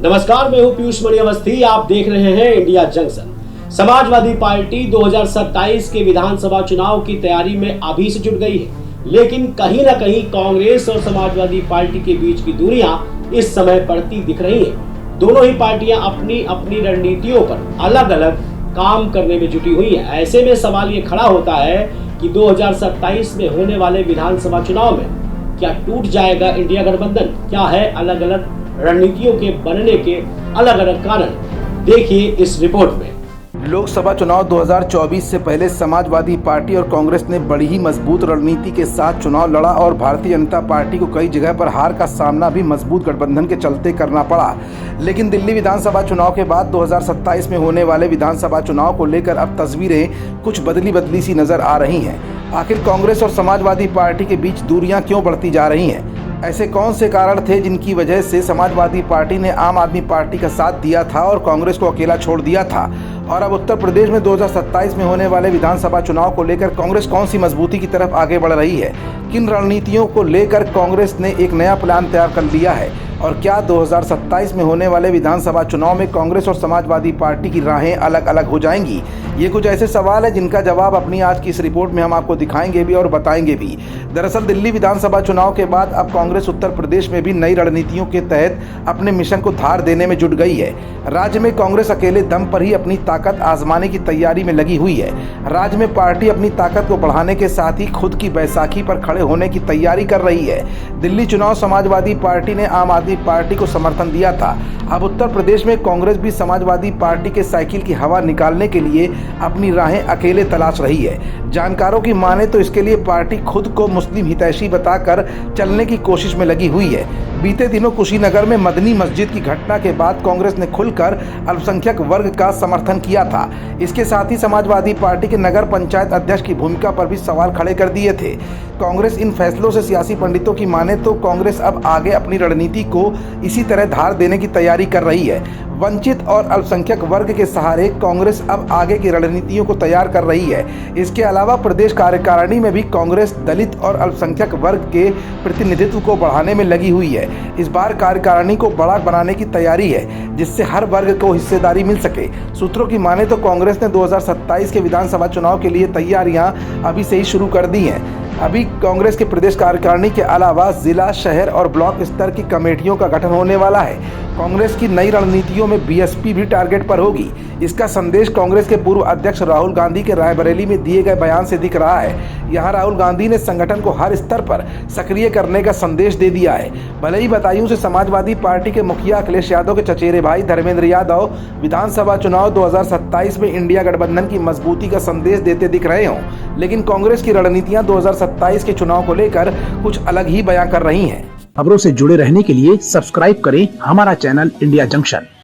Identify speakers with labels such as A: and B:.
A: नमस्कार, मैं हूं पीयूष मणि अवस्थी। आप देख रहे हैं इंडिया जंक्शन। समाजवादी पार्टी 2027 के विधानसभा चुनाव की तैयारी में अभी से जुट गई है, लेकिन कहीं ना कहीं कांग्रेस और समाजवादी पार्टी के बीच की दूरियां इस समय बढ़ती दिख रही हैं। दोनों ही पार्टियां अपनी अपनी रणनीतियों पर अलग अलग काम करने में जुटी हुई है। ऐसे में सवाल ये खड़ा होता है कि 2027 में होने वाले विधानसभा चुनाव में क्या टूट जाएगा इंडिया गठबंधन? क्या है अलग अलग रणनीतियों के बनने के अलग अलग कारण? देखिए इस रिपोर्ट में।
B: लोकसभा चुनाव 2024 से पहले समाजवादी पार्टी और कांग्रेस ने बड़ी ही मजबूत रणनीति के साथ चुनाव लड़ा और भारतीय जनता पार्टी को कई जगह पर हार का सामना भी मजबूत गठबंधन के चलते करना पड़ा। लेकिन दिल्ली विधानसभा चुनाव के बाद 2027 में होने वाले विधानसभा चुनाव को लेकर अब तस्वीरें कुछ बदली सी नजर आ रही हैं। आखिर कांग्रेस और समाजवादी पार्टी के बीच दूरियां क्यों बढ़ती जा रही हैं? ऐसे कौन से कारण थे जिनकी वजह से समाजवादी पार्टी ने आम आदमी पार्टी का साथ दिया था और कांग्रेस को अकेला छोड़ दिया था? और अब उत्तर प्रदेश में 2027 में होने वाले विधानसभा चुनाव को लेकर कांग्रेस कौन सी मजबूती की तरफ आगे बढ़ रही है? किन रणनीतियों को लेकर कांग्रेस ने एक नया प्लान तैयार कर लिया है? और क्या 2027 में होने वाले विधानसभा चुनाव में कांग्रेस और समाजवादी पार्टी की राहें अलग अलग हो जाएंगी? ये कुछ ऐसे सवाल है जिनका जवाब अपनी आज की इस रिपोर्ट में हम आपको दिखाएंगे भी और बताएंगे भी। दरअसल दिल्ली विधानसभा चुनाव के बाद अब कांग्रेस उत्तर प्रदेश में भी नई रणनीतियों के तहत अपने मिशन को धार देने में जुट गई है। राज्य में कांग्रेस अकेले दम पर ही अपनी ताकत आजमाने की तैयारी में लगी हुई है। राज्य में पार्टी अपनी ताकत को बढ़ाने के साथ ही खुद की बैसाखी पर खड़े होने की तैयारी कर रही है। दिल्ली चुनाव समाजवादी पार्टी ने आम आदमी पार्टी को समर्थन दिया था। अब उत्तर प्रदेश में कांग्रेस भी समाजवादी पार्टी के साइकिल की हवा निकालने के लिए अपनी राहें अकेले तलाश रही है। जानकारों की माने तो इसके लिए पार्टी खुद को मुस्लिम हितैषी बताकर चलने की कोशिश में लगी हुई है। बीते दिनों कुशीनगर में मदनी मस्जिद की घटना के बाद कांग्रेस ने खुलकर अल्पसंख्यक वर्ग का समर्थन किया था। इसके साथ ही समाजवादी पार्टी के नगर पंचायत अध्यक्ष की भूमिका पर भी सवाल खड़े कर दिए थे। कांग्रेस इन फैसलों से सियासी पंडितों की माने तो कांग्रेस अब आगे अपनी रणनीति को इसी तरह धार देने की तैयारी कर रही है। वंचित और अल्पसंख्यक वर्ग के सहारे कांग्रेस अब आगे की रणनीतियों को तैयार कर रही है। इसके अलावा प्रदेश कार्यकारिणी में भी कांग्रेस दलित और अल्पसंख्यक वर्ग के प्रतिनिधित्व को बढ़ाने में लगी हुई है। इस बार कार्यकारिणी को बड़ा बनाने की तैयारी है, जिससे हर वर्ग को हिस्सेदारी मिल सके। सूत्रों की माने तो कांग्रेस ने 2027 के विधानसभा चुनाव के लिए तैयारियां अभी से ही शुरू कर दी हैं। अभी कांग्रेस के प्रदेश कार्यकारिणी के अलावा जिला, शहर और ब्लॉक स्तर की कमेटियों का गठन होने वाला है। कांग्रेस की नई रणनीतियों में बीएसपी भी टारगेट पर होगी। इसका संदेश कांग्रेस के पूर्व अध्यक्ष राहुल गांधी के रायबरेली में दिए गए बयान से दिख रहा है। यहां राहुल गांधी ने संगठन को हर स्तर पर सक्रिय करने का संदेश दे दिया है। भले ही बदायूं से समाजवादी पार्टी के मुखिया अखिलेश यादव के चचेरे भाई धर्मेंद्र यादव विधानसभा चुनाव 2027 में इंडिया गठबंधन की मजबूती का संदेश देते दिख रहे हों, लेकिन कांग्रेस की रणनीतियां 2027 के चुनाव को लेकर कुछ अलग ही बयां कर रही हैं।
C: खबरों से जुड़े रहने के लिए सब्सक्राइब करें हमारा चैनल इंडिया जंक्शन।